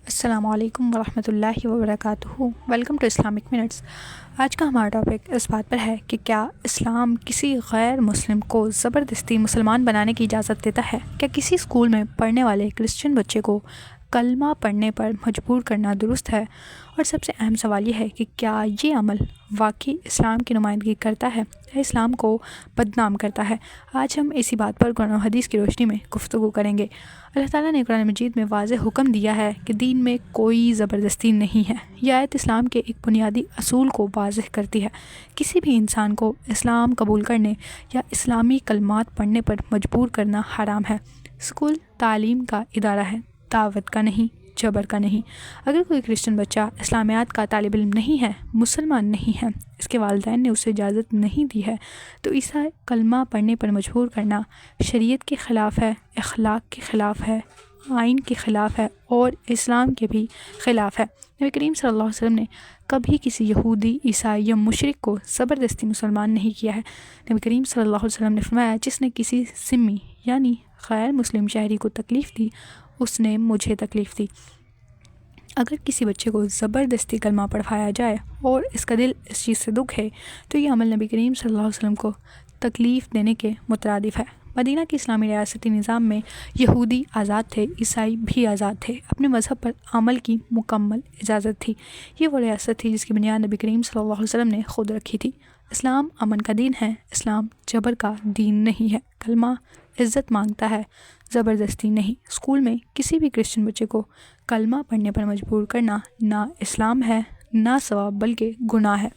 السلام علیکم ورحمۃ اللہ وبرکاتہ۔ Welcome to Islamic minutes. آج کا ہمارا ٹاپک اس بات پر ہے کہ کیا اسلام کسی غیر مسلم کو زبردستی مسلمان بنانے کی اجازت دیتا ہے؟ کیا کسی اسکول میں پڑھنے والے کرسچن بچے کو کلمہ پڑھنے پر مجبور کرنا درست ہے؟ اور سب سے اہم سوال یہ ہے کہ کیا یہ عمل واقعی اسلام کی نمائندگی کرتا ہے یا اسلام کو بدنام کرتا ہے؟ آج ہم اسی بات پر قرآن و حدیث کی روشنی میں گفتگو کریں گے۔ اللہ تعالیٰ نے قرآن مجید میں واضح حکم دیا ہے کہ دین میں کوئی زبردستی نہیں ہے۔ یہ آیت اسلام کے ایک بنیادی اصول کو واضح کرتی ہے۔ کسی بھی انسان کو اسلام قبول کرنے یا اسلامی کلمات پڑھنے پر مجبور کرنا حرام ہے۔ اسکول تعلیم کا ادارہ ہے، دعوت کا نہیں، جبر کا نہیں۔ اگر کوئی کرسچن بچہ اسلامیات کا طالب علم نہیں ہے، مسلمان نہیں ہے، اس کے والدین نے اسے اجازت نہیں دی ہے، تو اسے کلمہ پڑھنے پر مجبور کرنا شریعت کے خلاف ہے، اخلاق کے خلاف ہے، آئین کے خلاف ہے اور اسلام کے بھی خلاف ہے۔ نبی کریم صلی اللہ علیہ وسلم نے کبھی کسی یہودی، عیسائی یا مشرک کو زبردستی مسلمان نہیں کیا ہے۔ نبی کریم صلی اللہ علیہ وسلم نے فرمایا، جس نے کسی ذمی یعنی غیر مسلم شہری کو تکلیف دی، اس نے مجھے تکلیف دی۔ اگر کسی بچے کو زبردستی کلمہ پڑھایا جائے اور اس کا دل اس چیز سے دکھ ہے، تو یہ عمل نبی کریم صلی اللہ علیہ وسلم کو تکلیف دینے کے مترادف ہے۔ مدینہ کے اسلامی ریاستی نظام میں یہودی آزاد تھے، عیسائی بھی آزاد تھے، اپنے مذہب پر عمل کی مکمل اجازت تھی۔ یہ وہ ریاست تھی جس کی بنیاد نبی کریم صلی اللہ علیہ وسلم نے خود رکھی تھی۔ اسلام امن کا دین ہے، اسلام جبر کا دین نہیں ہے۔ کلمہ عزت مانگتا ہے، زبردستی نہیں۔ اسکول میں کسی بھی کرسچن بچے کو کلمہ پڑھنے پر مجبور کرنا نہ اسلام ہے، نہ ثواب بلکہ گناہ ہے۔